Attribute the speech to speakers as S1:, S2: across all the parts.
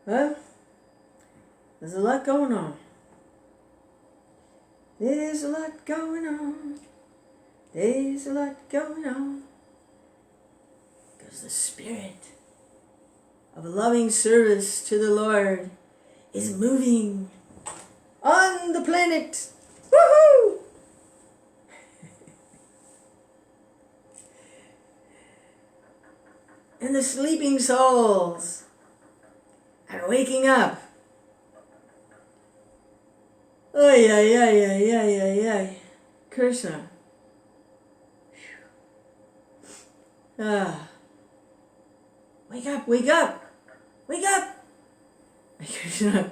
S1: Well, there's a lot going on. There's a lot going on. There's a lot going on. Because the spirit of loving service to the Lord is moving on the planet. Woohoo! And the sleeping souls are waking up. Oy, ay, ay, ay, ay, ay, ay. Krishna. Wake up, wake up, wake up. Krishna.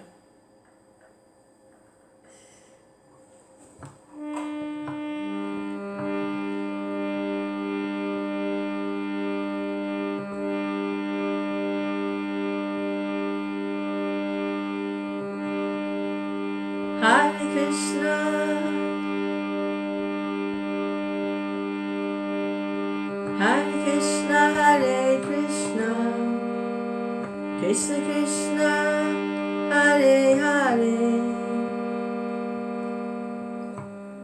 S1: Hare Krishna, Hare Krishna, Hare Krishna, Krishna Krishna, Hare Hare,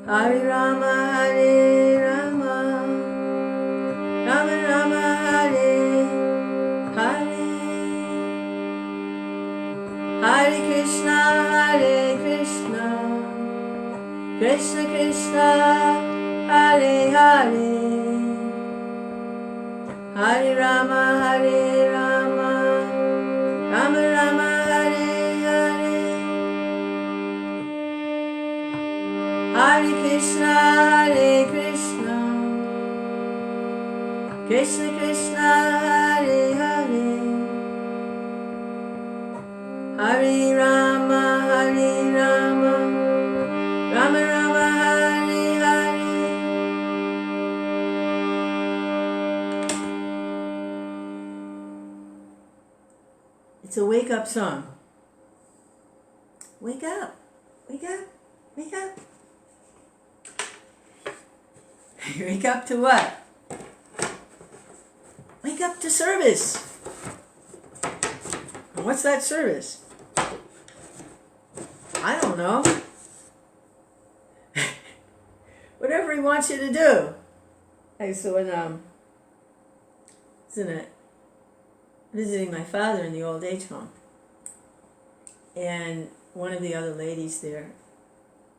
S1: Hare Rama, Hare Rama, Rama Rama, Hare Hare, Hare Krishna, Hare Krishna, Krishna Krishna, Hare Hare, Hare Rama, Hare Rama, Rama Rama, Hare Hare, Hare Krishna, Hare Krishna, Krishna Krishna, Hare Hare, Hare Rama, Hare Rama, Rama Rama, Hare Hare. It's a wake-up song. Wake up, wake up, wake up. Wake up to what? Wake up to service. And what's that service? I don't know. Whatever he wants you to do. So when I was visiting my father in the old age home, and one of the other ladies there,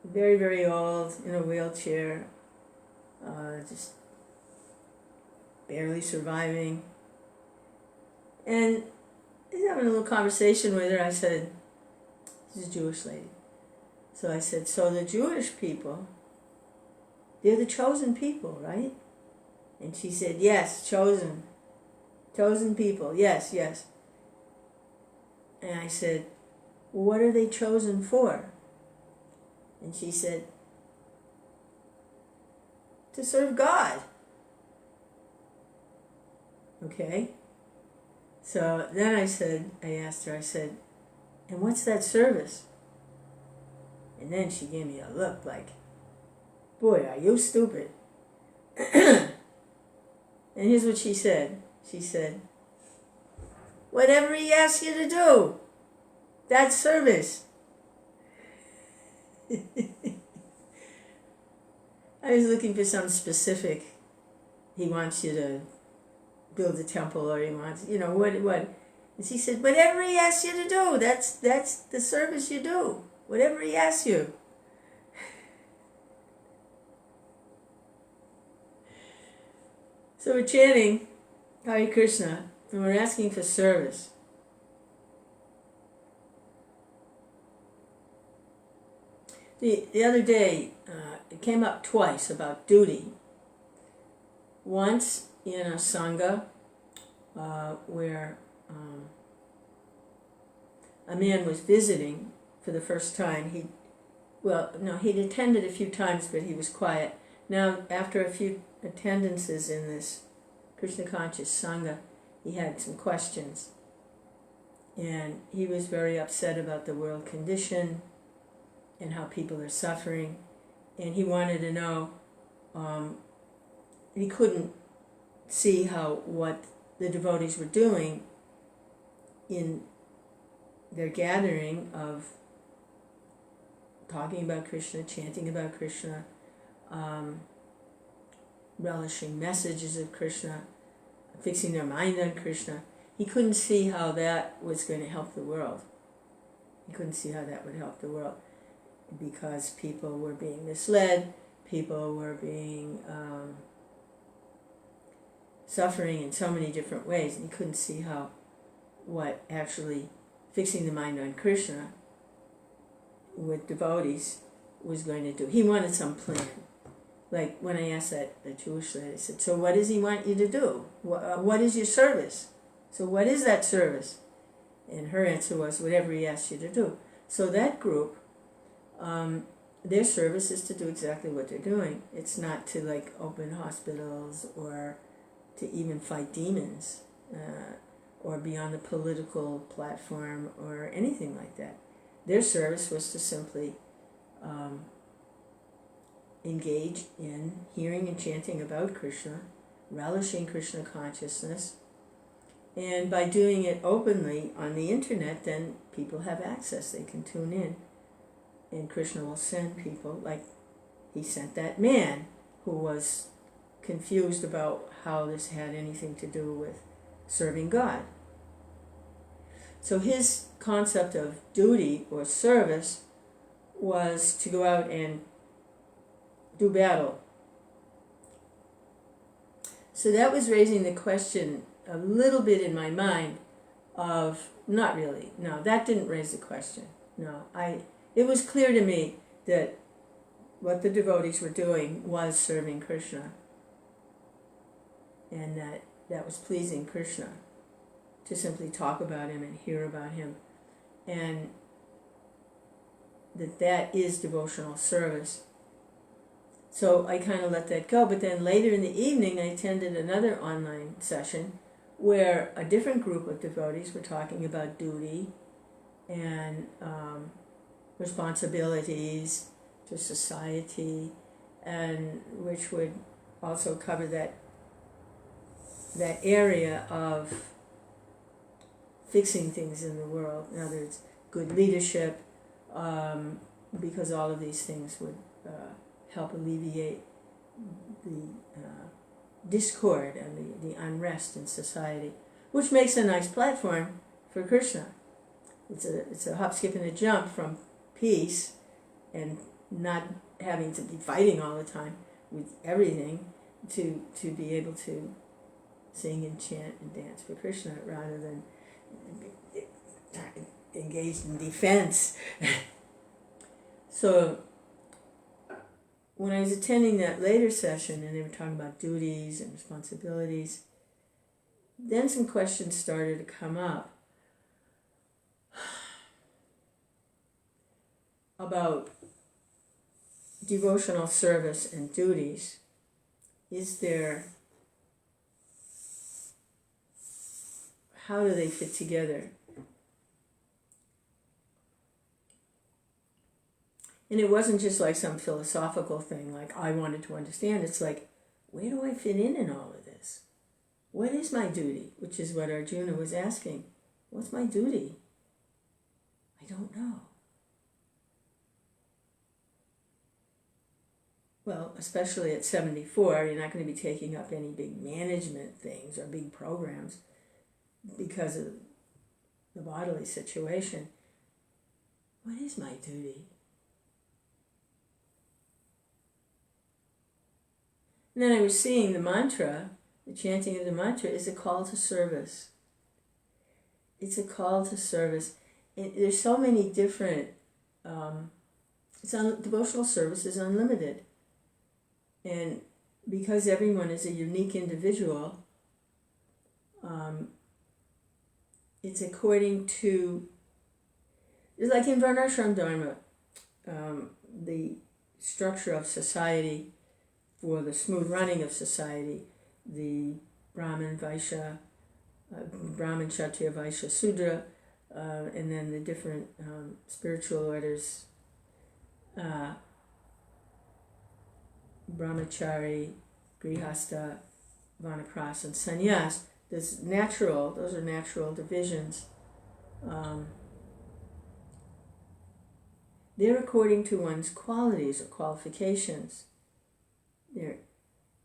S1: very, very old, in a wheelchair, just barely surviving, and I was having a little conversation with her. I said, she's a Jewish lady, so I said, so the Jewish people, they're the chosen people, right? And she said, yes, chosen people, yes, yes. And I said, well, what are they chosen for? And she said, to serve God. Okay? So then I asked her, and what's that service? And then she gave me a look like, boy, are you stupid? And here's what she said. She said, whatever he asks you to do, that's service. I was looking for some specific. He wants you to build a temple, or he wants, what. And she said, whatever he asks you to do, that's the service you do. Whatever he asks you. So we're chanting Hare Krishna, and we're asking for service. The other day, it came up twice about duty. Once in a sangha where a man was visiting for the first time. He'd attended a few times, but he was quiet. Now, after a few attendances in this Krishna conscious sangha, he had some questions, and he was very upset about the world condition and how people are suffering, and he wanted to know, he couldn't see how what the devotees were doing in their gathering of talking about Krishna, chanting about Krishna, relishing messages of Krishna, fixing their mind on Krishna, he couldn't see how that was going to help the world. He couldn't see how that would help the world because people were being misled, people were being suffering in so many different ways, and he couldn't see how what actually fixing the mind on Krishna with devotees was going to do. He wanted some plan. Like when I asked the Jewish lady, I said, so what does he want you to do? What is your service? So what is that service? And her answer was, whatever he asks you to do. So that group, their service is to do exactly what they're doing. It's not to like open hospitals or to even fight demons or be on the political platform or anything like that. Their service was to simply engage in hearing and chanting about Krishna, relishing Krishna consciousness, and by doing it openly on the internet, then people have access. They can tune in, and Krishna will send people, like he sent that man who was confused about how this had anything to do with serving God. So his concept of duty or service was to go out and do battle. So that was raising the question a little bit in my mind of, not really, no, that didn't raise the question. No, it was clear to me that what the devotees were doing was serving Krishna, and that was pleasing Krishna, to simply talk about him and hear about him, and that is devotional service. So I kind of let that go, but then later in the evening I attended another online session where a different group of devotees were talking about duty and responsibilities to society, and which would also cover that area of fixing things in the world. In other words, good leadership, because all of these things would help alleviate the discord and the unrest in society, which makes a nice platform for Krishna. It's a hop, skip, and a jump from peace and not having to be fighting all the time with everything to be able to sing and chant and dance for Krishna rather than engaged in defense. So when I was attending that later session and they were talking about duties and responsibilities, then some questions started to come up about devotional service and duties. How do they fit together? And it wasn't just like some philosophical thing, like I wanted to understand. It's like, where do I fit in all of this? What is my duty? Which is what Arjuna was asking. What's my duty? I don't know. Well, especially at 74, you're not going to be taking up any big management things or big programs because of the bodily situation. What is my duty? And then I was seeing the mantra, the chanting of the mantra is a call to service. It's a call to service. And there's so many different, devotional service is unlimited. And because everyone is a unique individual, it's according to, it's like in Varnashram Dharma, the structure of society, for the smooth running of society, the Brahman, Vaishya, Brahman, Kshatriya, Vaishya, Sudra, and then the different spiritual orders, Brahmachari, Grihastha, Vanaprastha, and Sannyas. Those are natural divisions. they're according to one's qualities or qualifications. They're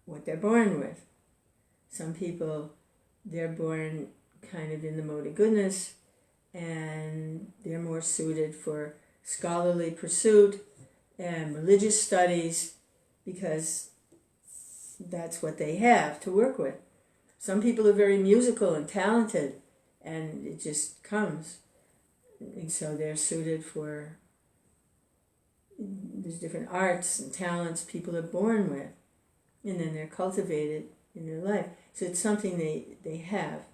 S1: what they're born with. Some people, they're born kind of in the mode of goodness, and they're more suited for scholarly pursuit and religious studies because that's what they have to work with. Some people are very musical and talented, and it just comes. And so they're suited for, there's different arts and talents people are born with, and then they're cultivated in their life. So it's something they have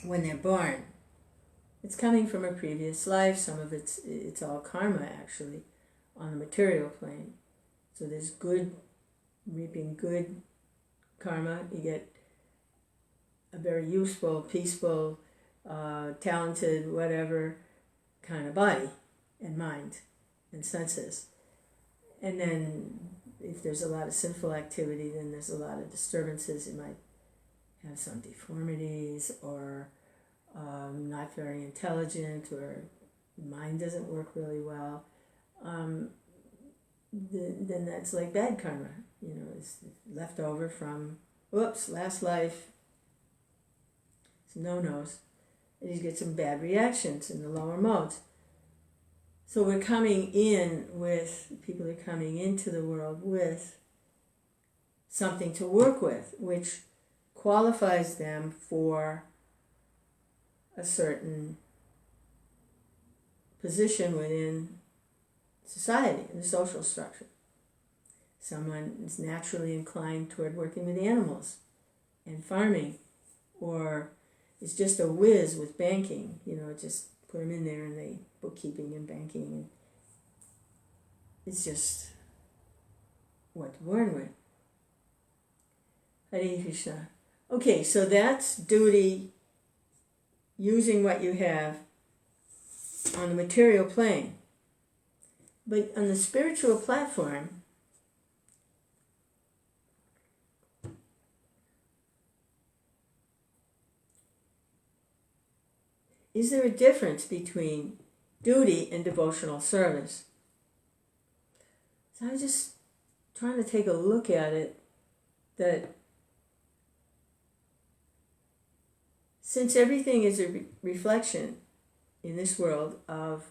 S1: when they're born. It's coming from a previous life. Some of it's all karma, actually, on the material plane. So there's good, reaping good karma. You get a very useful, peaceful, talented, whatever kind of body and mind and senses. And then if there's a lot of sinful activity, then there's a lot of disturbances. You might have some deformities, or not very intelligent, or mind doesn't work really well. Then that's like bad karma. It's left over from, last life. Some no-nos. And you get some bad reactions in the lower modes. So we're coming in with, people are coming into the world with something to work with, which qualifies them for a certain position within society, in the social structure. Someone is naturally inclined toward working with animals and farming, or is just a whiz with banking, just put them in there and they bookkeeping and banking, and it's just what they're born with. Hare Krishna. Okay, so that's duty, using what you have on the material plane. But on the spiritual platform, is there a difference between duty and devotional service? So I was just trying to take a look at it, that since everything is a reflection in this world of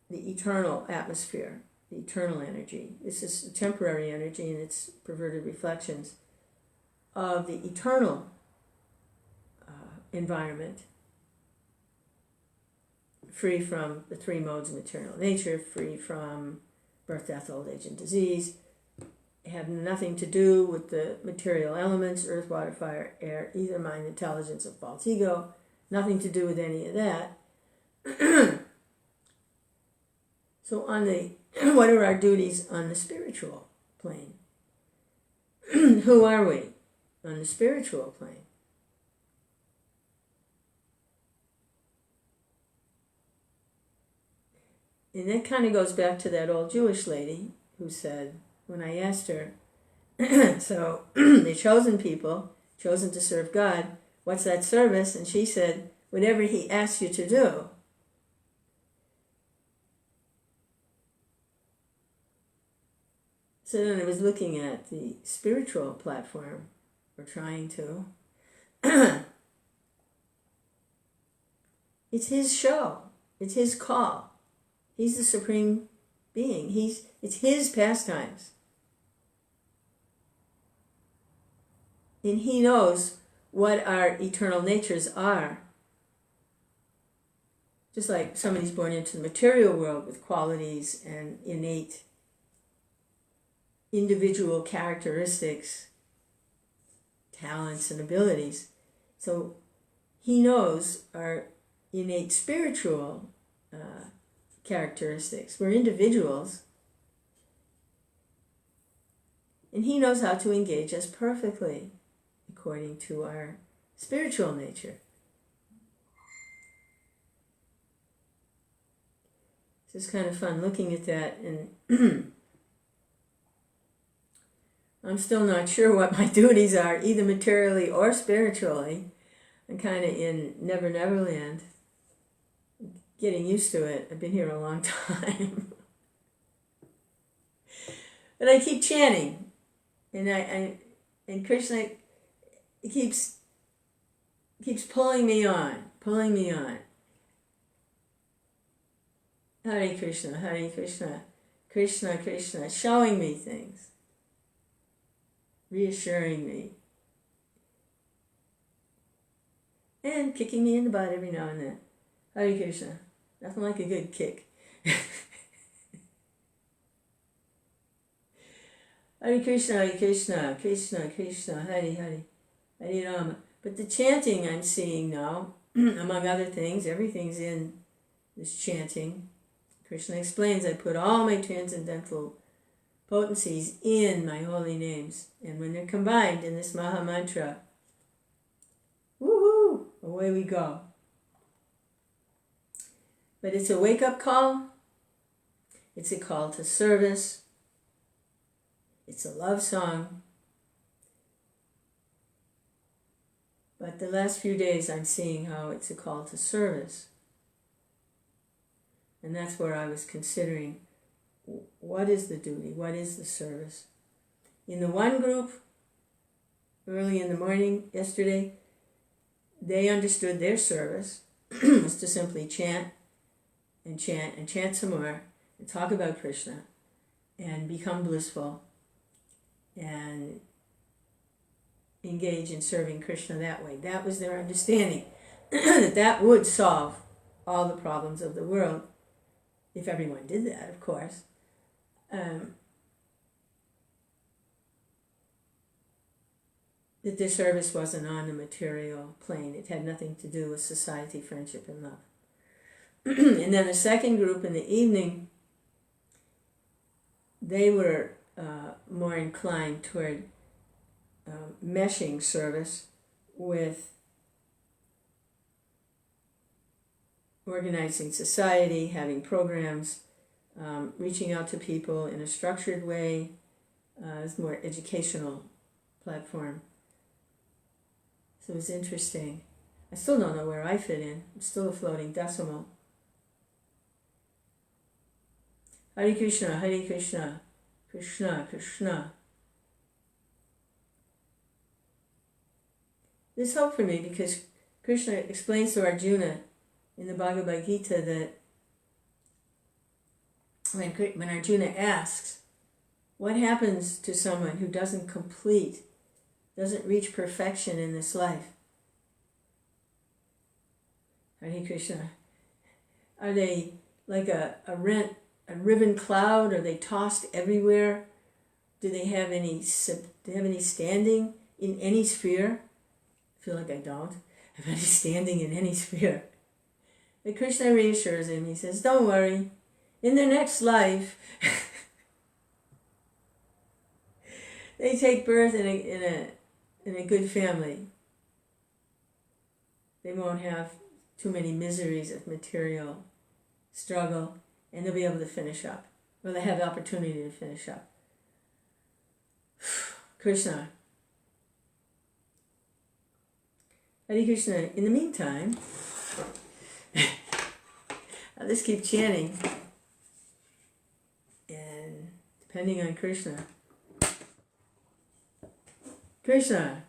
S1: the eternal atmosphere, the eternal energy, this is a temporary energy and its perverted reflections of the eternal environment, free from the three modes of material nature, free from birth, death, old age, and disease, have nothing to do with the material elements, earth, water, fire, air, ether, mind, intelligence, or false ego, nothing to do with any of that. So what are our duties on the spiritual plane? Who are we on the spiritual plane? And that kind of goes back to that old Jewish lady who said, when I asked her, so the chosen people, chosen to serve God, what's that service? And she said, whatever he asks you to do. So then I was looking at the spiritual platform, or trying to. It's his show. It's his call. He's the supreme being. It's his pastimes. And he knows what our eternal natures are. Just like somebody's born into the material world with qualities and innate individual characteristics, talents, and abilities. So he knows our innate spiritual characteristics. We're individuals. And he knows how to engage us perfectly according to our spiritual nature. It's just kind of fun looking at that, and I'm still not sure what my duties are, either materially or spiritually. I'm kind of in Never Never Land, getting used to it. I've been here a long time. But I keep chanting. And Krishna keeps pulling me on. Hare Krishna, Krishna Krishna, showing me things, reassuring me, and kicking me in the butt every now and then. Hare Krishna, nothing like a good kick. Hare Krishna, Krishna Krishna, Hare Hare, Hare Rama. But the chanting I'm seeing now, among other things, everything's in this chanting. Krishna explains, I put all my transcendental potencies in my holy names. And when they're combined in this Maha Mantra, woohoo, away we go. But it's a wake-up call. It's a call to service. It's a love song. But the last few days I'm seeing how it's a call to service. And that's where I was considering, what is the duty? What is the service? In the one group, early in the morning yesterday, they understood their service was to simply chant and chant and chant some more and talk about Krishna and become blissful and engage in serving Krishna that way. That was their understanding, that would solve all the problems of the world. If everyone did that, of course. That their service wasn't on the material plane. It had nothing to do with society, friendship, and love. And then the second group in the evening, they were more inclined toward meshing service with organizing society, having programs, reaching out to people in a structured way. It's more educational platform. So it was interesting. I still don't know where I fit in. I'm still a floating decimal. Hare Krishna, Krishna Krishna. There's hope for me because Krishna explains to Arjuna in the Bhagavad Gita that when Arjuna asks, what happens to someone who doesn't reach perfection in this life? Hare Krishna. Are they like a riven cloud? Are they tossed everywhere? Do they have any standing in any sphere? I feel like I don't have any standing in any sphere. But Krishna reassures him. He says, don't worry. In their next life, they take birth in a good family. They won't have too many miseries of material struggle, and they'll be able to finish up. Well, they have the opportunity to finish up. Krishna. Hare Krishna. In the meantime, I'll just keep chanting. And depending on Krishna. Krishna.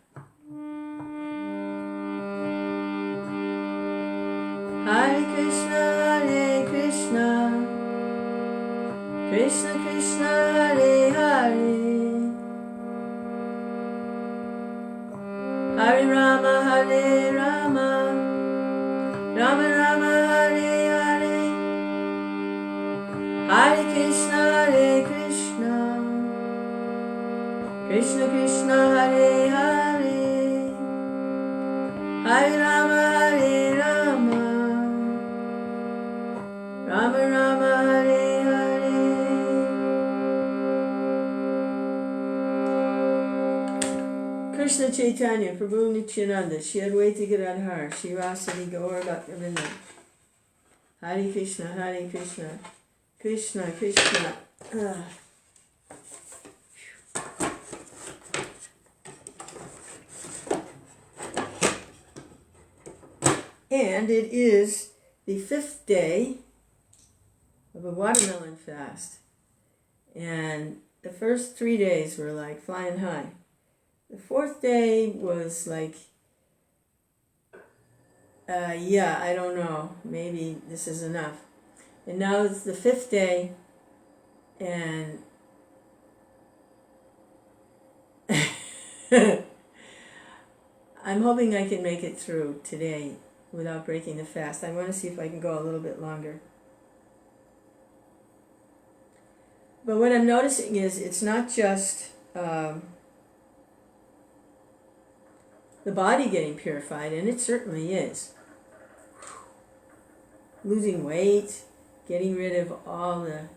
S1: Hare Krishna, Hare Krishna, Krishna Krishna, Hare Hare, Hare Rama, Hare Rama, Rama Rama, Hare Hare, Hare Krishna, Hare Krishna, Krishna Krishna, Hare Hare, Hare Rama, Hare Rama, Rama Rama, Hare Hare. Krishna Chaitanya, Prabhu Nityananda, Shri Advaita Gadadhar, Shivasati Gaur Bhaktivinoda. Hare Krishna, Hare Krishna, Krishna Krishna. And it is the 5th day of a watermelon fast. And the first 3 days were like flying high. The 4th day was like, I don't know, maybe this is enough. And now it's the 5th day, and I'm hoping I can make it through today without breaking the fast. I want to see if I can go a little bit longer. But what I'm noticing is it's not just the body getting purified, and it certainly is. Losing weight, getting rid of all the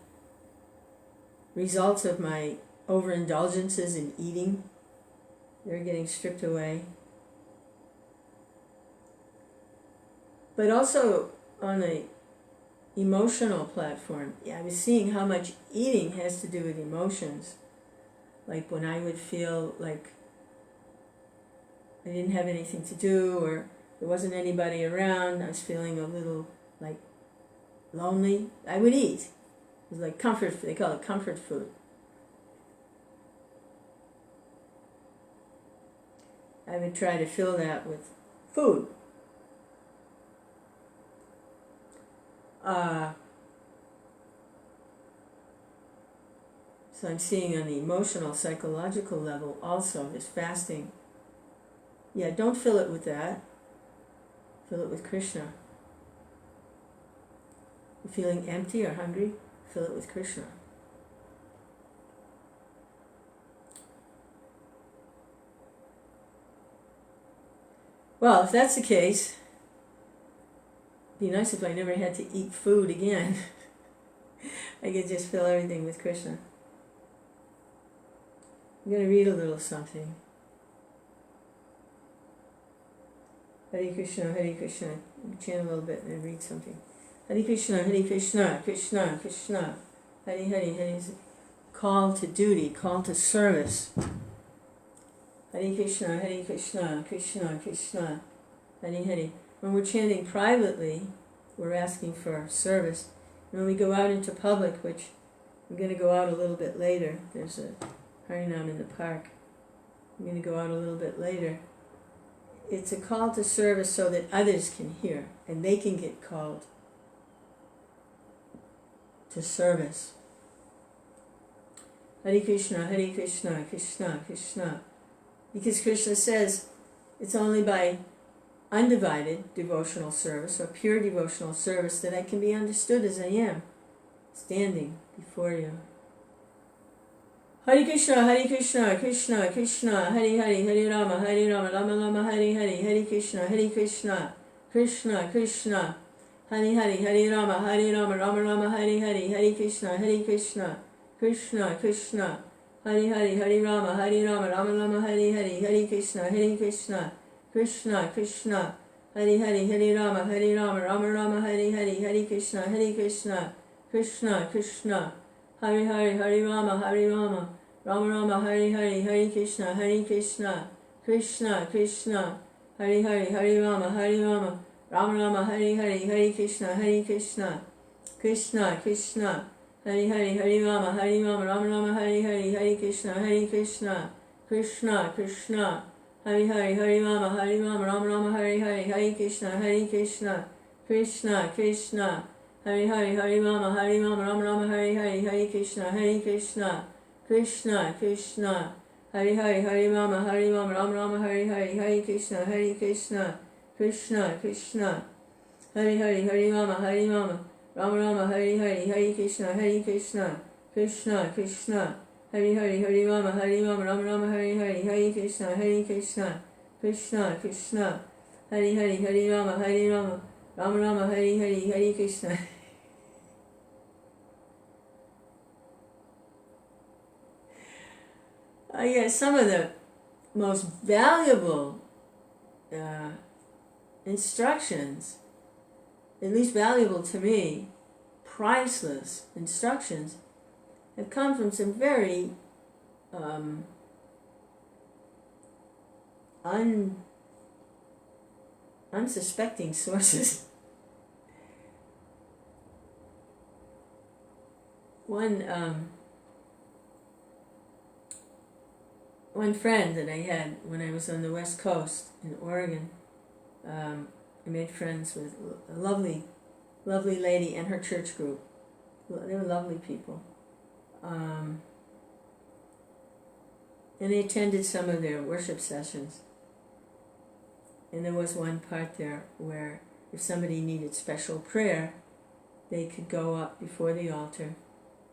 S1: results of my overindulgences in eating, they're getting stripped away. But also on a emotional platform, I was seeing how much eating has to do with emotions. Like when I would feel like I didn't have anything to do, or there wasn't anybody around, I was feeling a little like lonely, I would eat. It was like comfort food. They call it comfort food. I would try to fill that with food. So I'm seeing on the emotional, psychological level also this fasting. Don't fill it with that. Fill it with Krishna. You're feeling empty or hungry? Fill it with Krishna. Well, if that's the case, it'd be nice if I never had to eat food again. I could just fill everything with Krishna. I'm going to read a little something. Hare Krishna, Hare Krishna. Chant a little bit and then read something. Hare Krishna, Krishna, Krishna. Hare Hare, Hare. Call to duty, call to service. Hare Krishna, Krishna, Krishna. Hare Hare. When we're chanting privately, we're asking for service. And when we go out into public, which I'm going to go out a little bit later, there's a Harinam in the park. I'm going to go out a little bit later. It's a call to service so that others can hear and they can get called to service. Hare Krishna, Krishna, Krishna. Because Krishna says it's only by undivided devotional service or pure devotional service that I can be understood as I am, standing before you. Hare Krishna, Krishna, Krishna, Hare Hare, Hare Rama, Rama Rama, Hare Hare, Hare Krishna, Krishna, Krishna, Hare Hare, Hare Rama, Rama Rama, Hare Hare, Hare Krishna, Krishna, Krishna, Hare Hare, Hare Rama, Rama Rama, Hare Hare, Hare Krishna, Krishna, Hare Hare, Hare Rama, Rama Rama, Hare Hare, Hare Krishna, Krishna, Hare Hare, Hare Rama, Rama Rama, Hare Hare, Hare Krishna, Krishna, Hare Hare, Hare Rama, Rama Rama, Hare Hare, Hare Krishna, Krishna, Hare Hare, Hare Rama, Rama Rama, Hare Hare, Hare Krishna, Krishna, Hare Hare, Hare Rama, Rama Rama, Hare Hare, Hare Krishna, Krishna, Hare Hare, Hare Rama, Rama Rama, Hare Hare, Hare Krishna, Krishna, Hare Hare, Hare Rama, Rama Rama, Hare Hare, Hare Krishna, Krishna, Hare Hare, Hare Rama, Rama Rama, Hare Hare, Hare Krishna, Krishna, Hare Hare, Hare Rama, Rama Rama, Hare Hare, Hare Krishna, Krishna, Hare Hare, Hare Rama, Rama Rama, Hare Hare, Hare Krishna. Some of the most valuable instructions, at least valuable to me, priceless instructions, have come from some very unsuspecting sources. one friend that I had when I was on the West Coast in Oregon, I made friends with a lovely lady and her church group. They were lovely people. And I attended some of their worship sessions. And there was one part there where if somebody needed special prayer, they could go up before the altar,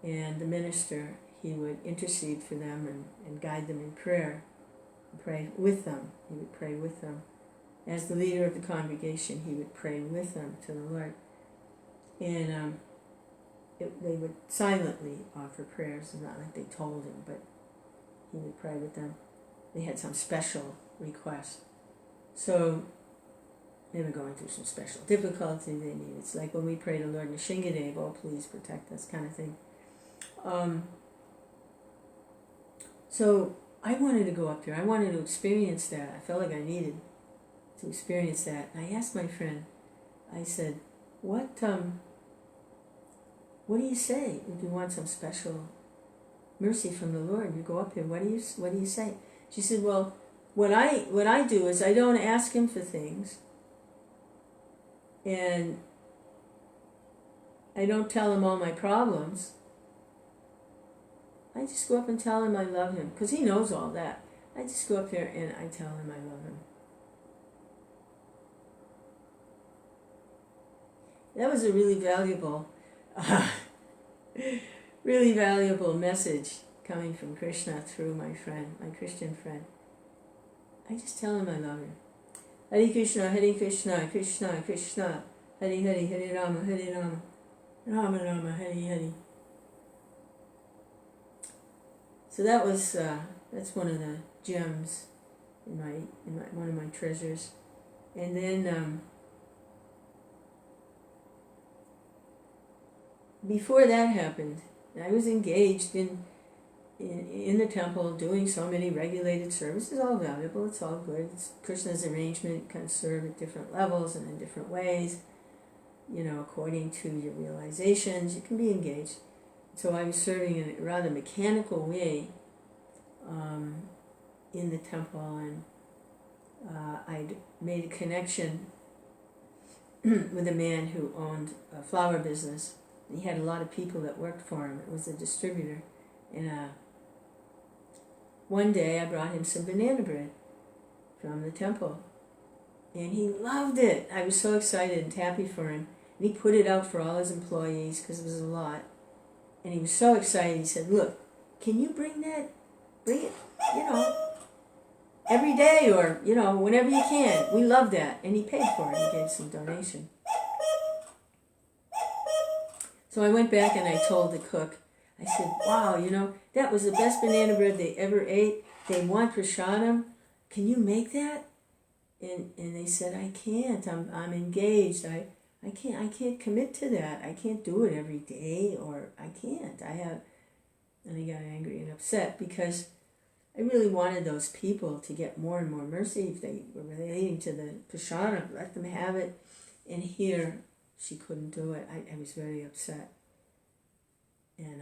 S1: and the minister, he would intercede for them and guide them in prayer, and pray with them. He would pray with them. As the leader of the congregation, he would pray with them to the Lord. And they would silently offer prayers, not like they told him, but he would pray with them. They had some special request. So they were going through some special difficulty they needed. It's like when we pray to Lord Nishingadev, oh please protect us, kind of thing. So I wanted to go up there. I wanted to experience that. I felt like I needed to experience that. And I asked my friend, I said, what do you say if you want some special mercy from the Lord? You go up there, what do you say? She said, well, what I do is I don't ask him for things, and I don't tell him all my problems. I just go up and tell him I love him, because he knows all that. I just go up there and I tell him I love him. That was a really valuable message coming from Krishna through my friend, my Christian friend. I just tell him I love him. Hare Krishna, Krishna Krishna, Hare Hare, Hare Rama, Rama Rama, Hare Hare. So that's one of the gems in one of my treasures. And then before that happened, I was engaged in the temple, doing so many regulated services, all valuable, it's all good. It's Krishna's arrangement. You can serve at different levels and in different ways, according to your realizations. You can be engaged. So I was serving in a rather mechanical way in the temple, and I'd made a connection with a man who owned a flower business. He had a lot of people that worked for him. It was a distributor. And one day I brought him some banana bread from the temple. And he loved it. I was so excited and happy for him. And he put it out for all his employees because it was a lot. And he was so excited. He said, look, can you bring it, every day or, whenever you can. We love that. And he paid for it. He gave some donation. So I went back and I told the cook, I said, wow, that was the best banana bread they ever ate. They want prasadam. Can you make that? And they said, I can't. I'm engaged. I can't commit to that. I can't do it every day, or I can't. And I got angry and upset because I really wanted those people to get more and more mercy. If they were relating to the prasadam, let them have it. And here, she couldn't do it. I was very upset. And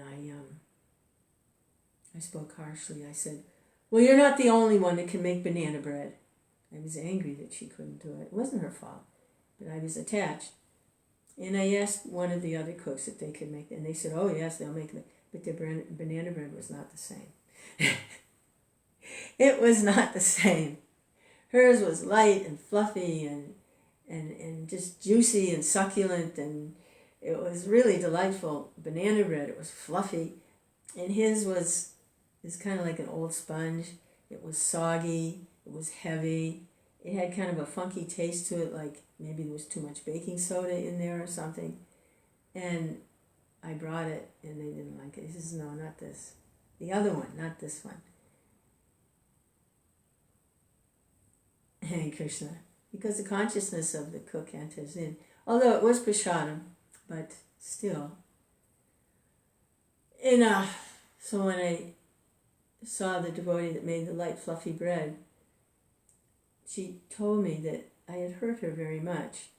S1: I spoke harshly. I said, well, you're not the only one that can make banana bread. I was angry that she couldn't do it. It wasn't her fault, but I was attached. And I asked one of the other cooks if they could make it. And they said, oh, yes, they'll make it. But their banana bread was not the same. It was not the same. Hers was light and fluffy and just juicy and succulent, and it was really delightful banana bread. It was fluffy, and his was kind of like an old sponge. It was soggy, it was heavy, it had kind of a funky taste to it, like maybe there was too much baking soda in there or something. And I brought it, and they didn't like it. He says, no, not this. The other one, not this one. Hare Krishna. Because the consciousness of the cook enters in. Although it was prasadam, but still. And so when I saw the devotee that made the light fluffy bread, she told me that I had hurt her very much.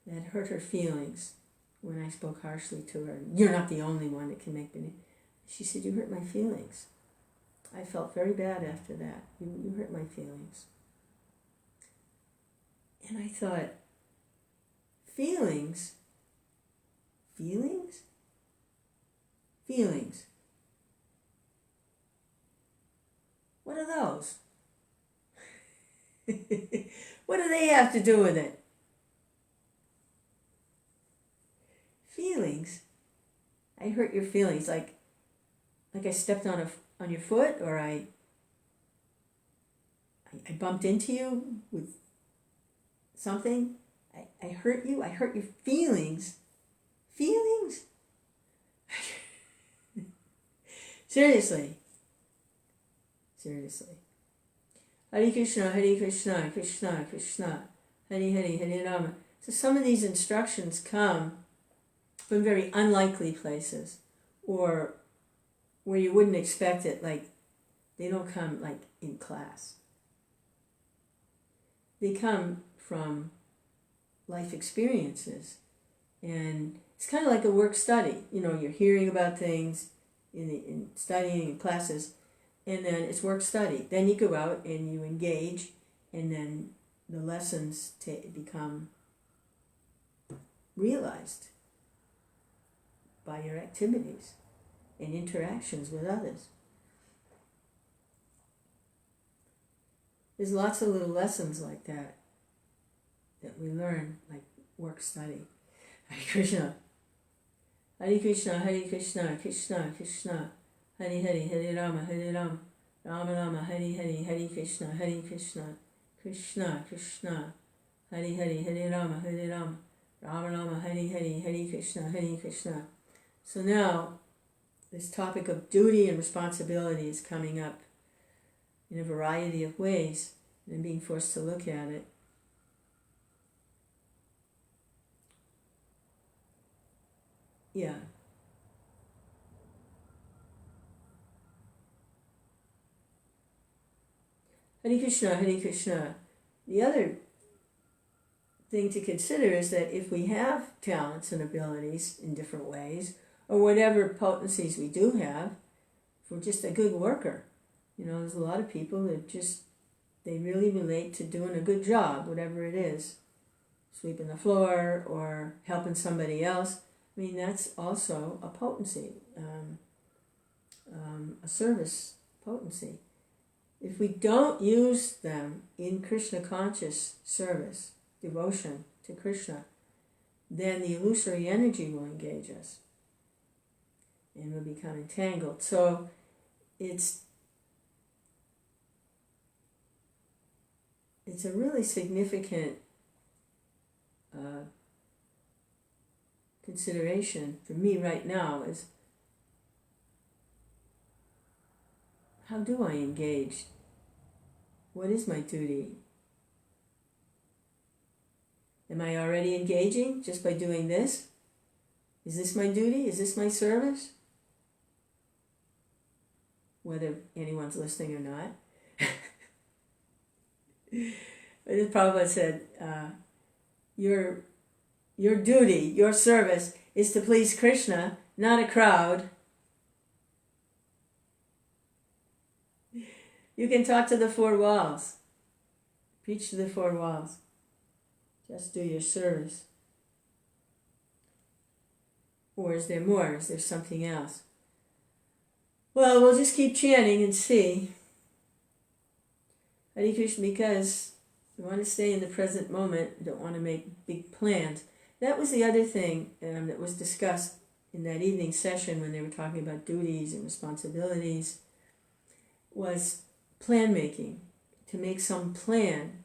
S1: I had hurt her feelings. when I spoke harshly to her. You're not the only one that can make me. She said, you hurt my feelings. I felt very bad after that. You hurt my feelings. And I thought, feelings? Feelings? Feelings. What are those? What do they have to do with it? Feelings? I hurt your feelings, like I stepped on your foot, or I bumped into you with something. I hurt you. I hurt your feelings. Feelings? Seriously. Hare Krishna, Krishna Krishna, Hare Rama. So some of these instructions come from very unlikely places, or where you wouldn't expect it, like they don't come like in class. They come from life experiences, and it's kind of like a work study. You're hearing about things in studying in classes, and then it's work study. Then you go out and you engage, and then the lessons become realized by your activities and interactions with others. There's lots of little lessons like that we learn, like work study. Hare Krishna. Hare Krishna, Krishna Krishna, Hare Rama, Rama Rama, Hare Krishna, Krishna Krishna, Hare Rama, Rama Rama, Hare Krishna. So now, this topic of duty and responsibility is coming up in a variety of ways, and I'm being forced to look at it. Yeah. Hare Krishna. The other thing to consider is that if we have talents and abilities in different ways, or whatever potencies we do have, if we're just a good worker, there's a lot of people that they really relate to doing a good job, whatever it is, sweeping the floor or helping somebody else. I mean, that's also a potency, a service potency. If we don't use them in Krishna conscious service, devotion to Krishna, then the illusory energy will engage us and we'll become entangled. So it's a really significant consideration for me right now is, how do I engage? What is my duty? Am I already engaging just by doing this? Is this my duty? Is this my service? Whether anyone's listening or not. But Prabhupada said, your duty, your service is to please Krishna, not a crowd. You can talk to the four walls. Preach to the four walls. Just do your service. Or is there more? Is there something else? Well, we'll just keep chanting and see. Hare Krishna, because we want to stay in the present moment, don't want to make big plans. That was the other thing that was discussed in that evening session when they were talking about duties and responsibilities, was plan making, to make some plan.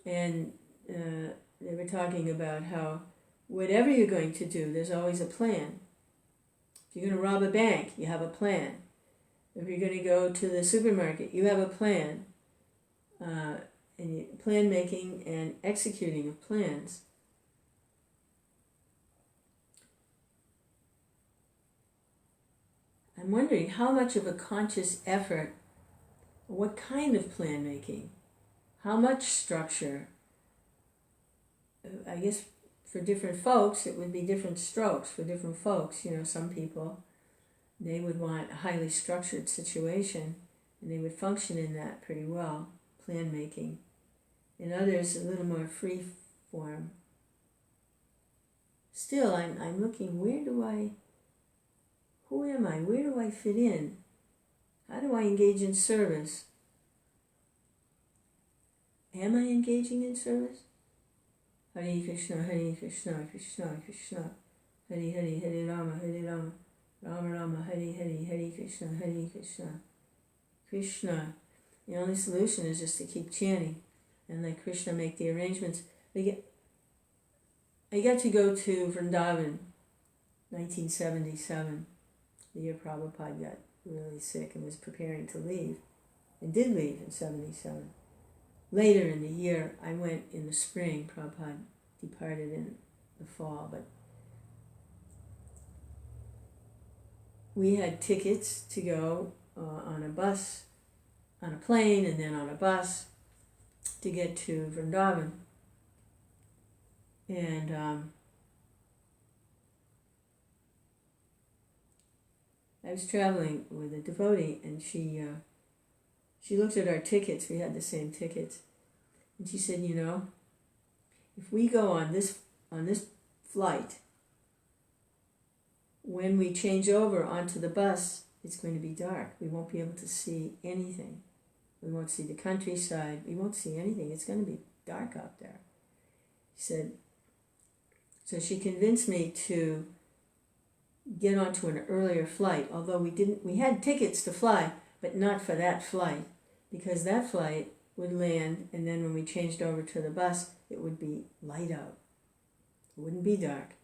S1: And they were talking about how whatever you're going to do, there's always a plan. If you're going to rob a bank, you have a plan. If you're going to go to the supermarket, you have a plan. And plan making and executing of plans. I'm wondering how much of a conscious effort, what kind of plan making, how much structure. I guess for different folks, it would be different strokes for different folks. Some people, they would want a highly structured situation, and they would function in that pretty well, plan making. And others, a little more free form. Still, I'm looking, who am I? Where do I fit in? How do I engage in service? Am I engaging in service? Hare Krishna, Hare Krishna, Krishna Krishna, Hare Hare, Hare Rama, Rama Rama, Hare Hare, Hare Krishna, Krishna. Krishna. The only solution is just to keep chanting and let Krishna make the arrangements. I got to go to Vrindavan, 1977, the year Prabhupada got really sick and was preparing to leave, and did leave in 77. Later in the year, I went in the spring. Prabhupada departed in the fall, but we had tickets to go on a bus, on a plane, and then on a bus to get to Vrindavan. And I was traveling with a devotee, and she looked at our tickets. We had the same tickets, and she said, if we go on this flight, when we change over onto the bus, it's going to be dark. We won't be able to see anything. We won't see the countryside. We won't see anything. It's going to be dark out there. She said, so she convinced me to get onto an earlier flight, although we had tickets to fly, but not for that flight, because that flight would land, and then when we changed over to the bus, it would be light out. It wouldn't be dark.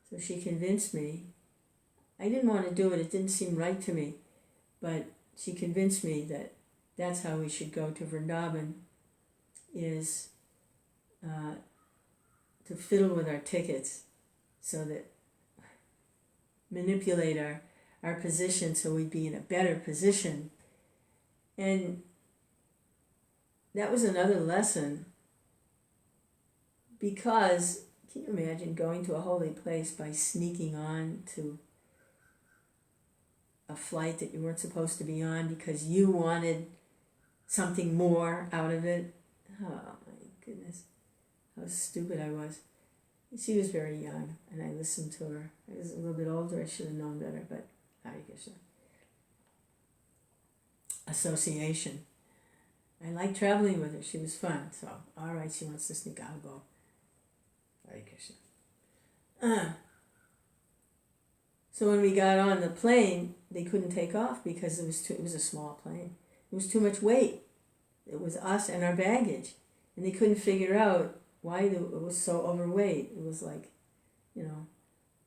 S1: So she convinced me. I didn't want to do it. It didn't seem right to me, but she convinced me that that's how we should go to Vrindavan, is to fiddle with our tickets, so that manipulate our position so we'd be in a better position. And that was another lesson, because can you imagine going to a holy place by sneaking on to a flight that you weren't supposed to be on because you wanted something more out of it? Oh my goodness, how stupid I was. She was very young, and I listened to her. I was a little bit older. I should have known better, but Hare Krishna. Association. I liked traveling with her. She was fun. So, all right, she wants to sneak. I'll go. Hare Krishna. So when we got on the plane, they couldn't take off because it was a small plane. It was too much weight. It was us and our baggage, and they couldn't figure out why it was so overweight. It was like,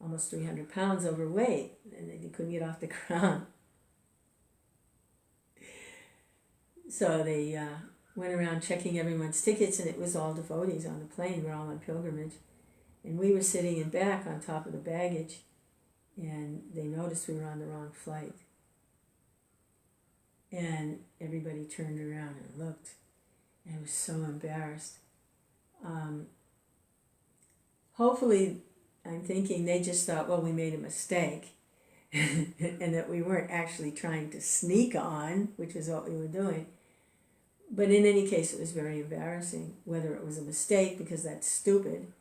S1: almost 300 pounds overweight, and they couldn't get off the ground. So they went around checking everyone's tickets, and it was all devotees on the plane. We're all on pilgrimage. And we were sitting in back on top of the baggage, and they noticed we were on the wrong flight. And everybody turned around and looked, and I was so embarrassed. Hopefully, I'm thinking they just thought, well, we made a mistake, and that we weren't actually trying to sneak on, which is what we were doing. But in any case, it was very embarrassing, whether it was a mistake because that's stupid,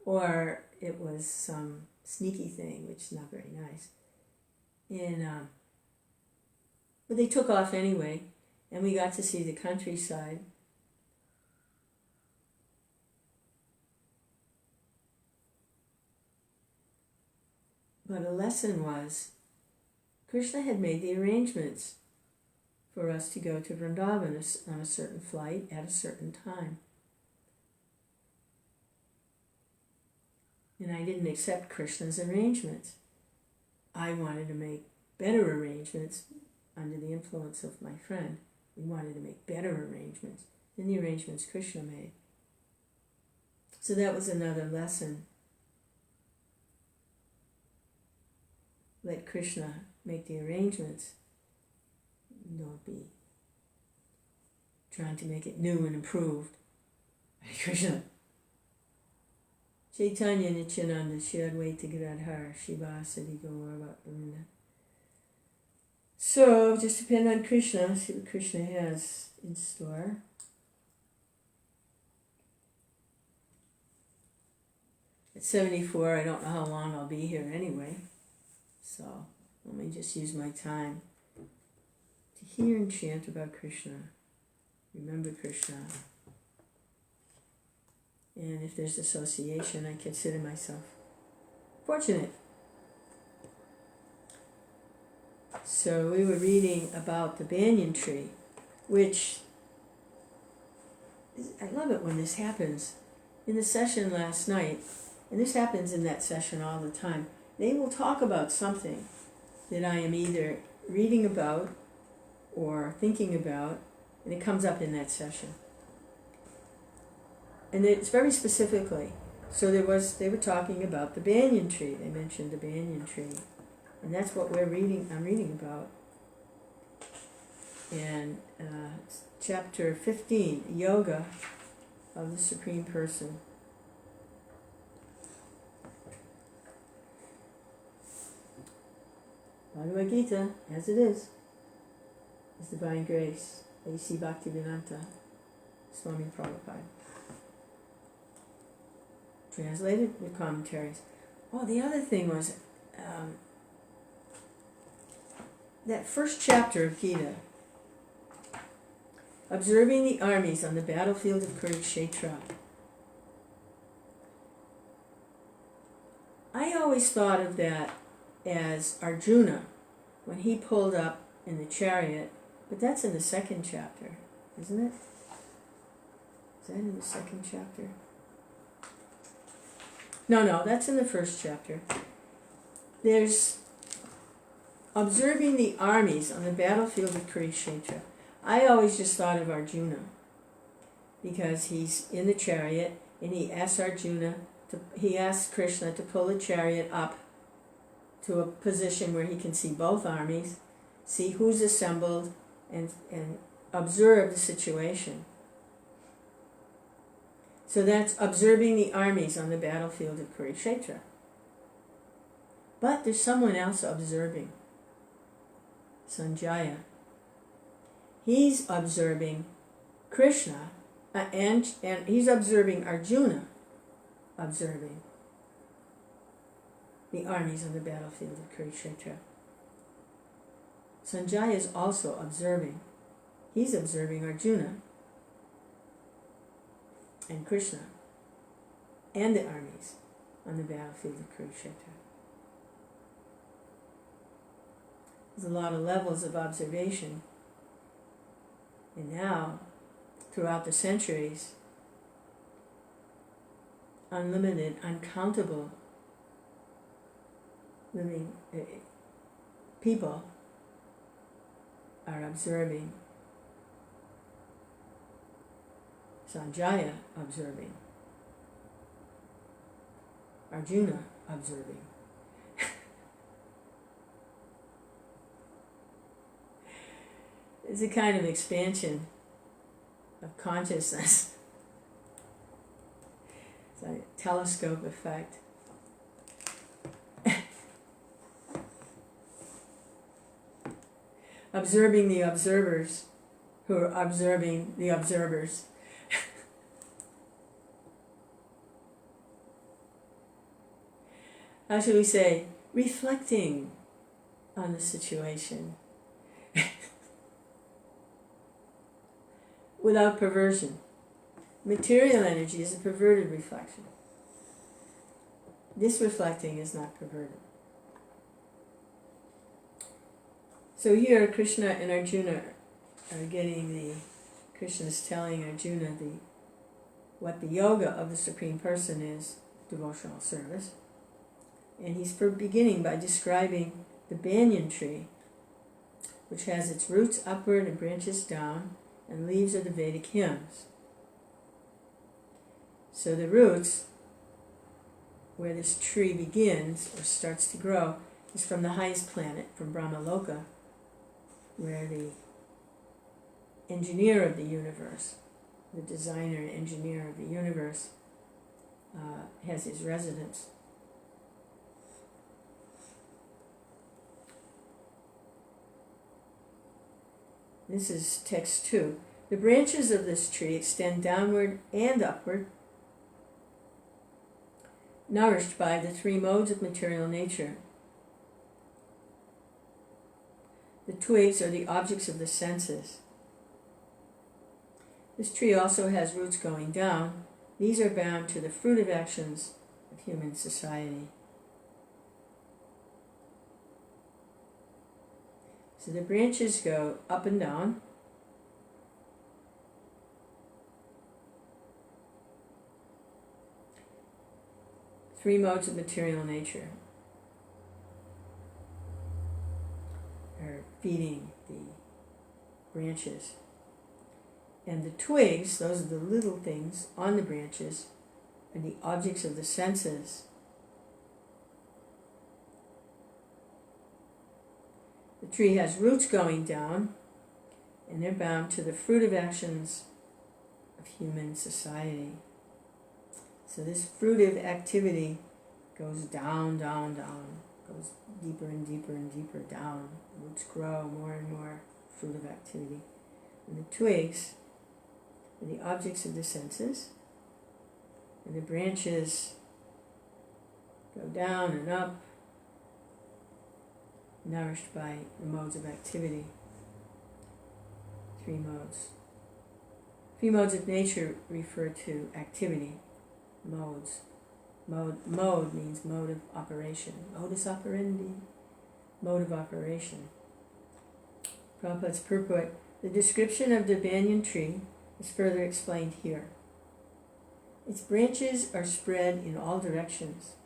S1: or it was some sneaky thing, which is not very nice. And but they took off anyway, and we got to see the countryside. But a lesson was, Krishna had made the arrangements for us to go to Vrindavan on a certain flight at a certain time. And I didn't accept Krishna's arrangements. I wanted to make better arrangements under the influence of my friend. We wanted to make better arrangements than the arrangements Krishna made. So that was another lesson. Let Krishna make the arrangements. Don't be trying to make it new and improved. Krishna. Chaitanya Nityananda Shri Advaita Gadadhara Shivasadi Gaura Bhaktivinoda. So, just depend on Krishna, see what Krishna has in store. At 74, I don't know how long I'll be here anyway. So, let me just use my time to hear and chant about Krishna. Remember Krishna. And if there's association, I consider myself fortunate. So we were reading about the banyan tree, which, I love it when this happens. In the session last night, and this happens in that session all the time, they will talk about something that I am either reading about or thinking about, and it comes up in that session. And it's very specifically. So they were talking about the banyan tree. They mentioned the banyan tree. And that's what I'm reading about. And chapter 15, Yoga of the Supreme Person. Bhagavad Gita, as it is Divine Grace, A.C. Bhaktivedanta Swami Prabhupada. Translated with commentaries. Oh, the other thing was that first chapter of Gita, observing the armies on the battlefield of Kurukshetra. I always thought of that as Arjuna, when he pulled up in the chariot, but that's in the second chapter, isn't it? Is that in the second chapter? No, that's in the first chapter. There's observing the armies on the battlefield of Kurukshetra. I always just thought of Arjuna, because he's in the chariot and he asks Krishna to pull the chariot up to a position where he can see both armies, see who's assembled, and observe the situation. So that's observing the armies on the battlefield of Kurukshetra. But there's someone else observing. Sanjaya. He's observing Krishna, and he's observing Arjuna, observing the armies on the battlefield of Kurukshetra. Sanjaya is also observing. He's observing Arjuna and Krishna and the armies on the battlefield of Kurukshetra. There's a lot of levels of observation. And now, throughout the centuries, unlimited, uncountable living people are observing. Sanjaya observing. Arjuna observing. It's a kind of expansion of consciousness. It's a telescope effect. Observing the observers who are observing the observers. How should we say? Reflecting on the situation. Without perversion. Material energy is a perverted reflection. This reflecting is not perverted. So here Krishna and Arjuna are getting Krishna is telling Arjuna what the yoga of the Supreme Person is, devotional service. And he's beginning by describing the banyan tree, which has its roots upward and branches down, and leaves are the Vedic hymns. So the roots, where this tree begins or starts to grow, is from the highest planet, from Brahmaloka, where the engineer of the universe, the designer and engineer of the universe, has his residence. This is text 2. The branches of this tree extend downward and upward, nourished by the three modes of material nature. The twigs are the objects of the senses. This tree also has roots going down. These are bound to the fruitive actions of human society. So the branches go up and down. Three modes of material nature are feeding the branches. And the twigs, those are the little things on the branches, are the objects of the senses. The tree has roots going down, and they're bound to the fruitive actions of human society. So this fruitive activity goes down, down, down, goes deeper and deeper and deeper down. Roots grow more and more fruitive activity. And the twigs are the objects of the senses, and the branches go down and up, nourished by the modes of activity. Three modes. Three modes of nature refer to activity. Modes. Mode means mode of operation. Modus operandi. Mode of operation. Prabhupada's purport. The description of the banyan tree is further explained here. Its branches are spread in all directions.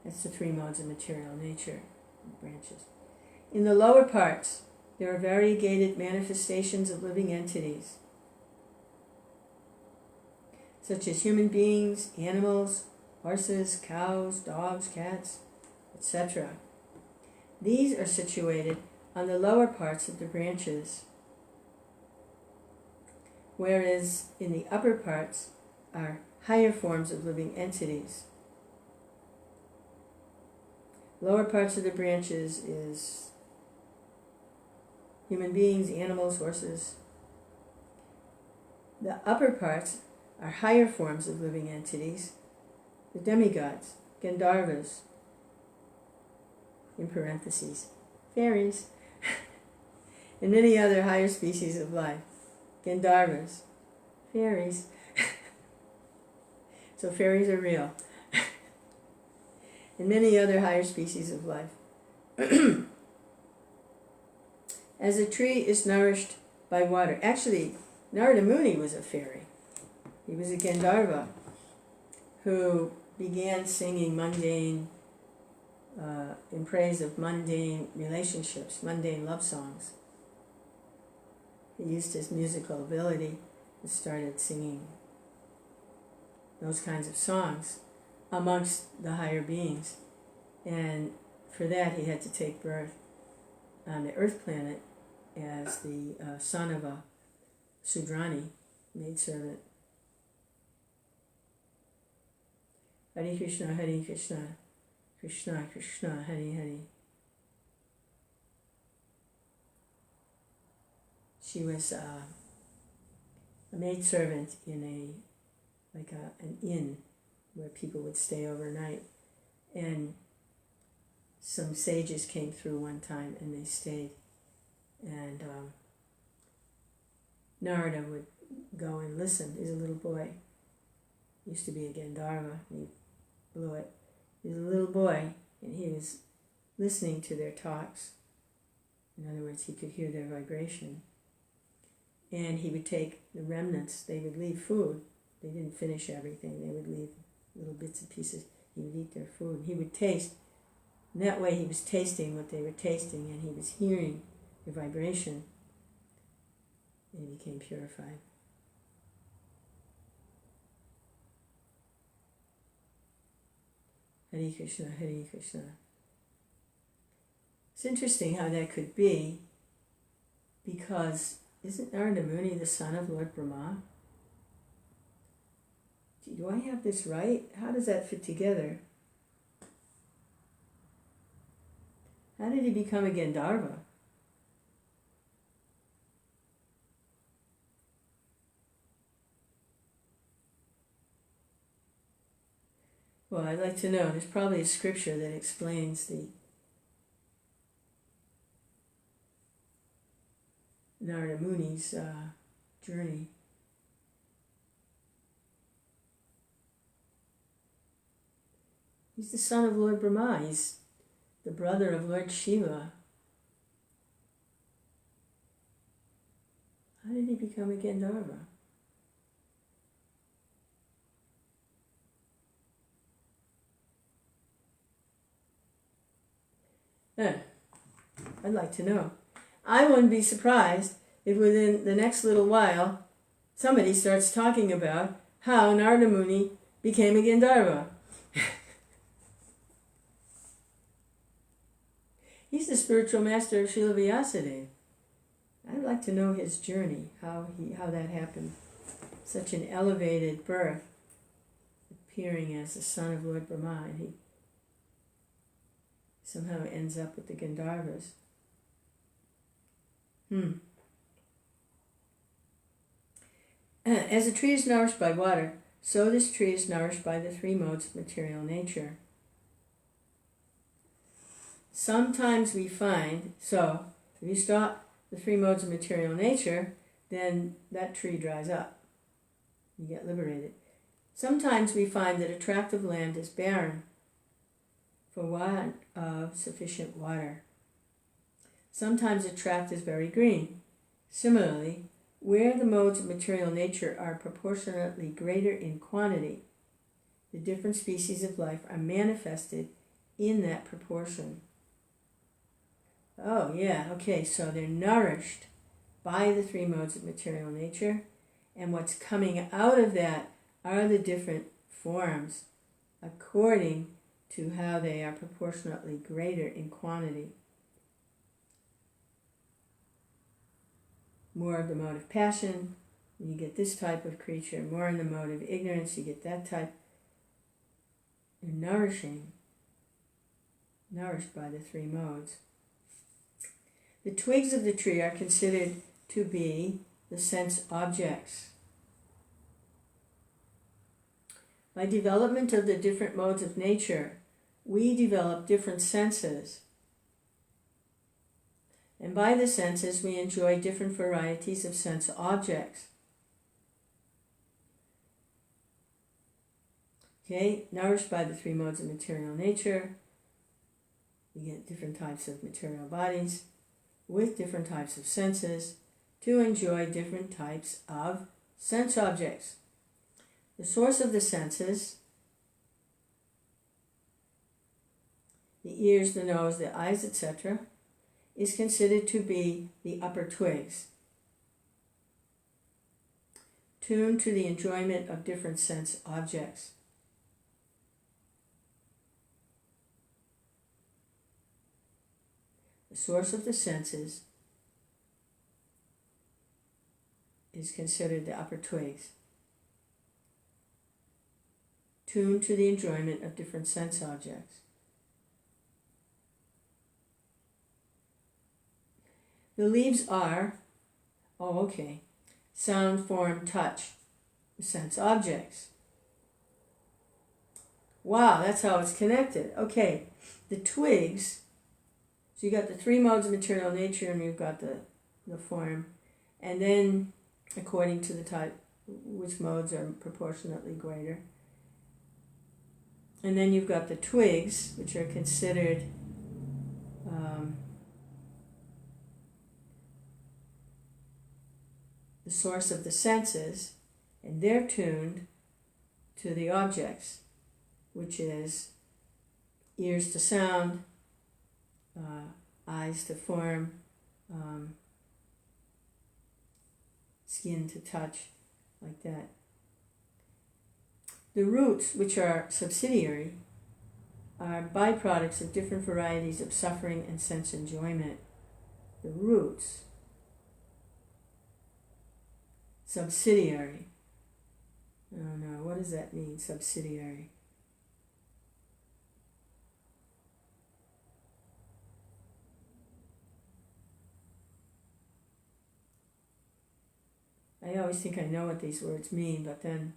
S1: That's the three modes of material nature, branches. In the lower parts, there are variegated manifestations of living entities, such as human beings, animals, horses, cows, dogs, cats, etc. These are situated on the lower parts of the branches, whereas in the upper parts are higher forms of living entities. Lower parts of the branches is human beings, animals, horses. The upper parts are higher forms of living entities, the demigods, Gandharvas, in parentheses, fairies, and many other higher species of life. Gandharvas, fairies. So fairies are real. And many other higher species of life. As a tree is nourished by water. Actually, Narada Muni was a fairy. He was a Gandharva who began singing mundane, in praise of mundane relationships, mundane love songs. He used his musical ability and started singing those kinds of songs amongst the higher beings. And for that he had to take birth on the earth planet as the son of a Sudrani, maidservant. Hare Krishna, Hare Krishna, Krishna Krishna, Hare Hare. She was a maidservant in an inn where people would stay overnight. And some sages came through one time and they stayed. And Narada would go and listen. He's a little boy. He used to be a Gandharva. He blew it. He was a little boy and he was listening to their talks. In other words, he could hear their vibration. And he would take the remnants. They would leave food. They didn't finish everything. They would leave little bits and pieces. He would eat their food. He would taste. And that way he was tasting what they were tasting and he was hearing the vibration. And he became purified. Hare Krishna, Hare Krishna. It's interesting how that could be, because isn't Narada Muni the son of Lord Brahma? do I have this right? How does that fit together? How did he become a Gandharva? Well, I'd like to know. There's probably a scripture that explains the Narada Muni's journey. He's the son of Lord Brahma. He's the brother of Lord Shiva. How did he become a Gandharva? I'd like to know. I wouldn't be surprised if within the next little while somebody starts talking about how Narada Muni became a Gandharva. He's the spiritual master of Srila Vyasadeva. I'd like to know his journey, how that happened. Such an elevated birth, appearing as the son of Lord Brahma, and he somehow ends up with the Gandharvas. As a tree is nourished by water, so this tree is nourished by the three modes of material nature. Sometimes we find, so if you stop the three modes of material nature, then that tree dries up. You get liberated. Sometimes we find that a tract of land is barren for want of sufficient water. Sometimes a tract is very green. Similarly, where the modes of material nature are proportionately greater in quantity, the different species of life are manifested in that proportion. Oh, yeah, okay, so they're nourished by the three modes of material nature, and what's coming out of that are the different forms according to how they are proportionately greater in quantity. More of the mode of passion, you get this type of creature. More in the mode of ignorance, you get that type. You're nourished by the three modes. The twigs of the tree are considered to be the sense objects. By development of the different modes of nature, we develop different senses. And by the senses, we enjoy different varieties of sense objects. Okay, nourished by the three modes of material nature, you get different types of material bodies with different types of senses to enjoy different types of sense objects. The source of the senses, the ears, the nose, the eyes, etc., is considered to be the upper twigs, tuned to the enjoyment of different sense objects. The source of the senses is considered the upper twigs, tuned to the enjoyment of different sense objects. The leaves are, sound, form, touch, sense objects. Wow, that's how it's connected. Okay, the twigs, so you got the three modes of material nature and you've got the form, and then according to the type, which modes are proportionately greater. And then you've got the twigs, which are considered the source of the senses, and they're tuned to the objects, which is ears to sound, eyes to form, skin to touch, like that. The roots, which are subsidiary, are byproducts of different varieties of suffering and sense enjoyment. The roots, subsidiary. I don't know, what does that mean, subsidiary? I always think I know what these words mean, but then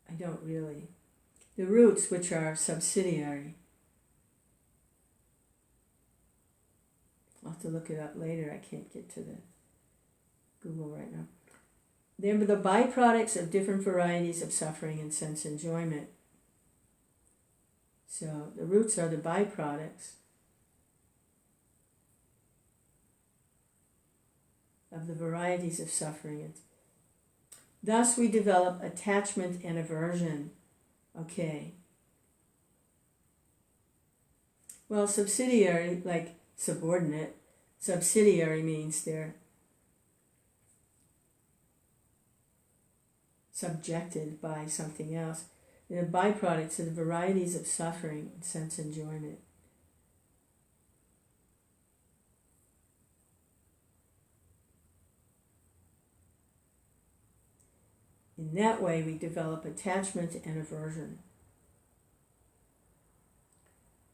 S1: I don't really. The roots, which are subsidiary. I'll have to look it up later. I can't get to the Google right now. They're the byproducts of different varieties of suffering and sense enjoyment. So the roots are the byproducts of the varieties of suffering. Thus we develop attachment and aversion. Okay. Well, subsidiary, like subordinate, subsidiary means they're subjected by something else. They're byproducts of the varieties of suffering and sense enjoyment. In that way, we develop attachment and aversion.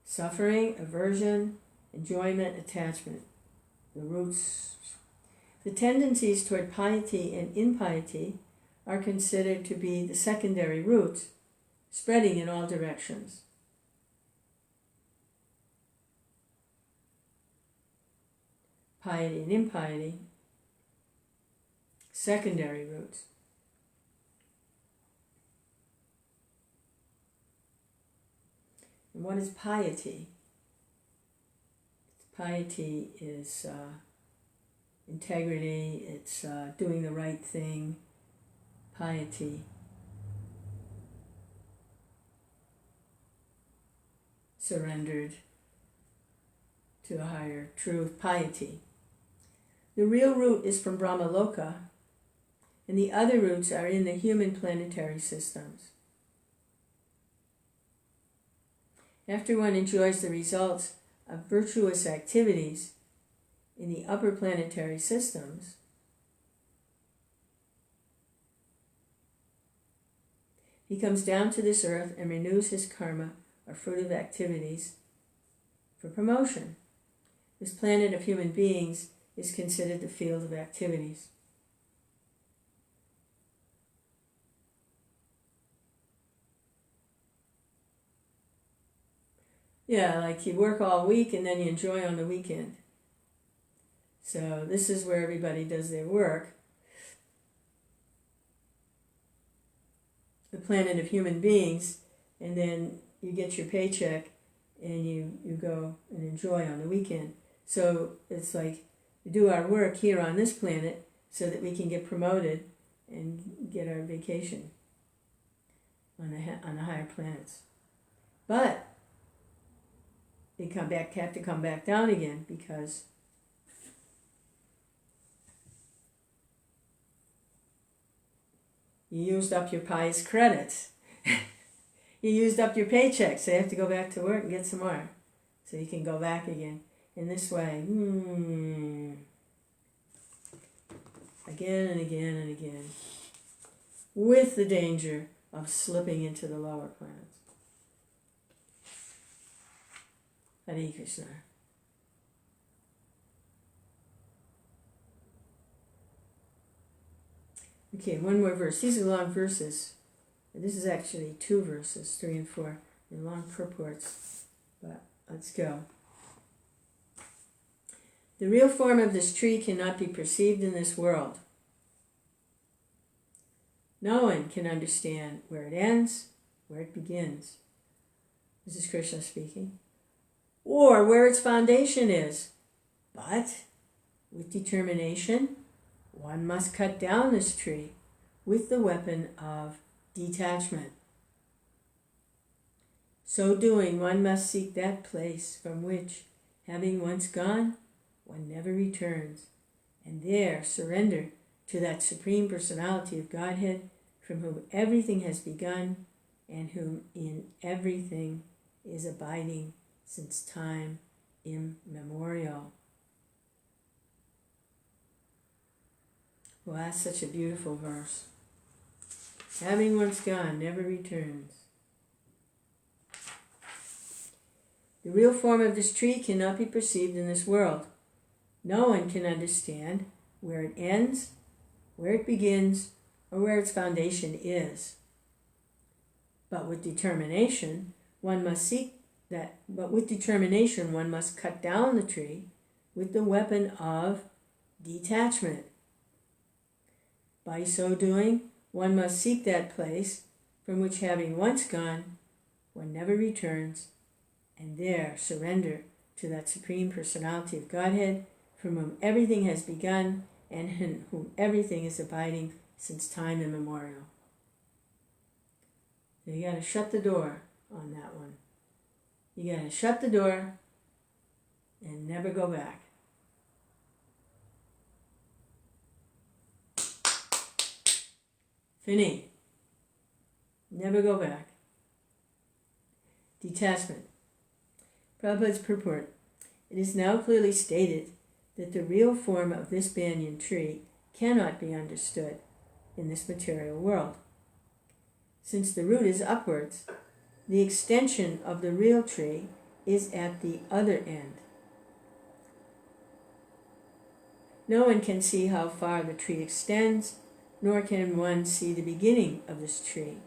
S1: Suffering, aversion, enjoyment, attachment. The roots. The tendencies toward piety and impiety are considered to be the secondary roots, spreading in all directions. Piety and impiety, secondary roots. And what is piety? Piety is integrity, it's doing the right thing. Piety. Surrendered to a higher truth. Piety. The real root is from Brahmaloka, and the other roots are in the human planetary systems. After one enjoys the results of virtuous activities in the upper planetary systems, he comes down to this earth and renews his karma, or fruit of activities, for promotion. This planet of human beings is considered the field of activities. Yeah, like you work all week and then you enjoy on the weekend. So this is where everybody does their work. The planet of human beings, and then you get your paycheck and you go and enjoy on the weekend. So it's like we do our work here on this planet so that we can get promoted and get our vacation on the higher planets. But they have to come back down again because you used up your pious credits. You used up your paycheck, so you have to go back to work and get some more. So you can go back again. In this way, again and again and again, with the danger of slipping into the lower planets. Hare Krishna. Okay, one more verse. These are long verses. This is actually 2 verses, 3 and 4. They're long purports, but let's go. The real form of this tree cannot be perceived in this world. No one can understand where it ends, where it begins. This is Krishna speaking. Or where its foundation is. But with determination, one must cut down this tree with the weapon of detachment. So doing, one must seek that place from which, having once gone, one never returns, and there surrender to that Supreme Personality of Godhead from whom everything has begun and whom in everything is abiding since time immemorial. Well, that's such a beautiful verse. Having once gone, never returns. The real form of this tree cannot be perceived in this world. No one can understand where it ends, where it begins, or where its foundation is. But with determination, one must cut down the tree with the weapon of detachment. By so doing, one must seek that place from which, having once gone, one never returns, and there surrender to that Supreme Personality of Godhead, from whom everything has begun and in whom everything is abiding since time immemorial. So you got to shut the door on that one. You got to shut the door and never go back. Fini. Never go back. Detachment. Prabhupada's purport. It is now clearly stated that the real form of this banyan tree cannot be understood in this material world. Since the root is upwards, the extension of the real tree is at the other end. No one can see how far the tree extends, nor can one see the beginning of this tree.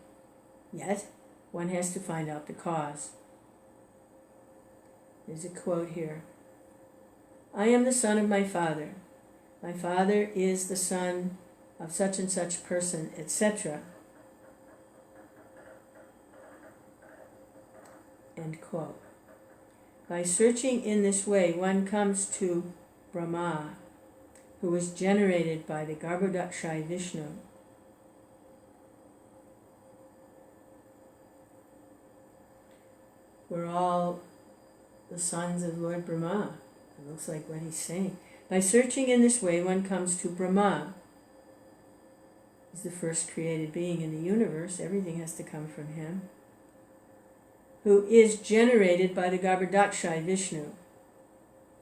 S1: Yet, one has to find out the cause. There's a quote here. I am the son of my father. My father is the son of such and such person, etc. End quote. By searching in this way, one comes to Brahma, who was generated by the Garbhodakshai Vishnu. We're all the sons of Lord Brahma. It looks like what he's saying. By searching in this way, one comes to Brahma. He's the first created being in the universe. Everything has to come from him. Who is generated by the Garbhodakshai Vishnu.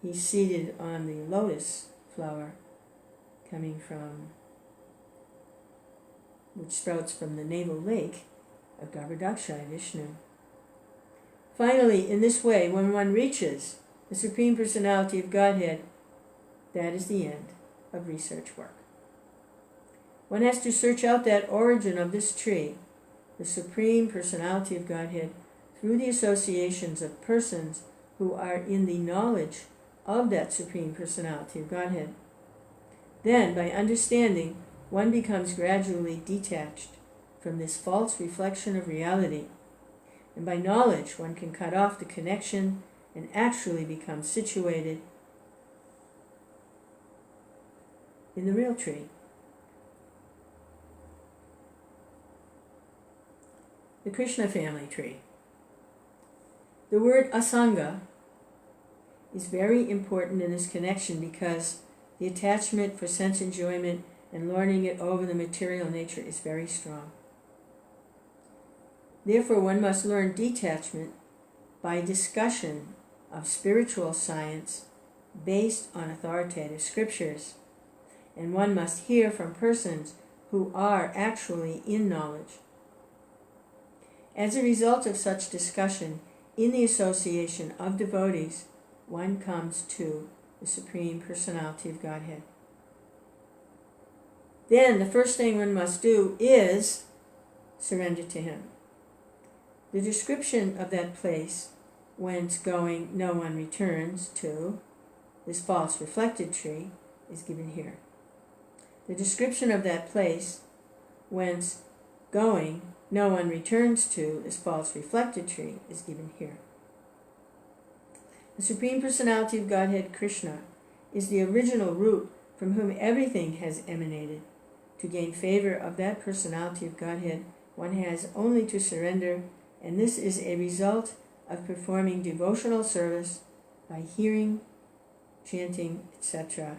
S1: He's seated on the lotus flower which sprouts from the navel lake of Garbhodakshai Vishnu. Finally, in this way, when one reaches the Supreme Personality of Godhead, that is the end of research work. One has to search out that origin of this tree, the Supreme Personality of Godhead, through the associations of persons who are in the knowledge of that Supreme Personality of Godhead. Then, by understanding, one becomes gradually detached from this false reflection of reality. And by knowledge, one can cut off the connection and actually become situated in the real tree. The Krishna family tree. The word asanga is very important in this connection because the attachment for sense enjoyment and lording it over the material nature is very strong. Therefore, one must learn detachment by discussion of spiritual science based on authoritative scriptures, and one must hear from persons who are actually in knowledge. As a result of such discussion, in the association of devotees, one comes to the Supreme Personality of Godhead. Then the first thing one must do is surrender to him. The description of that place whence going no one returns to, this false reflected tree, is given here. The description of that place whence going no one returns to, this false reflected tree, is given here. The Supreme Personality of Godhead, Krishna, is the original root from whom everything has emanated. To gain favor of that Personality of Godhead, one has only to surrender, and this is a result of performing devotional service by hearing, chanting, etc.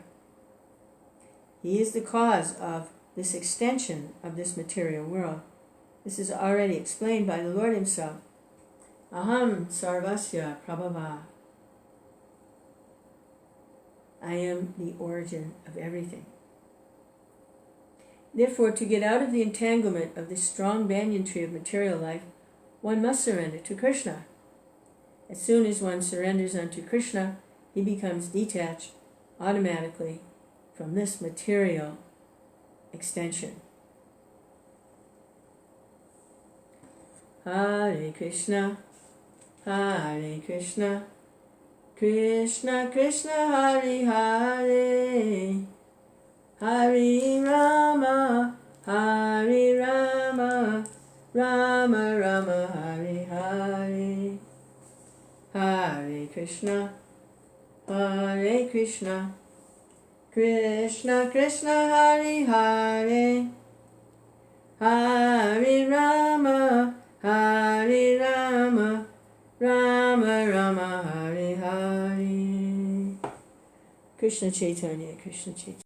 S1: He is the cause of this extension of this material world. This is already explained by the Lord himself. Aham sarvasya prabhava. I am the origin of everything. Therefore, to get out of the entanglement of this strong banyan tree of material life, one must surrender to Krishna. As soon as one surrenders unto Krishna, he becomes detached automatically from this material extension. Hare Krishna, Hare Krishna, Krishna Krishna Hare Hare, Hare Rama, Hare Rama, Rama Rama Hare Hare. Hare Krishna, Hare Krishna, Krishna Krishna Hare Hare, Hare Rama, Hare Rama, Rama Rama Hare Hare. Krishna Chaitanya, Krishna Chaitanya.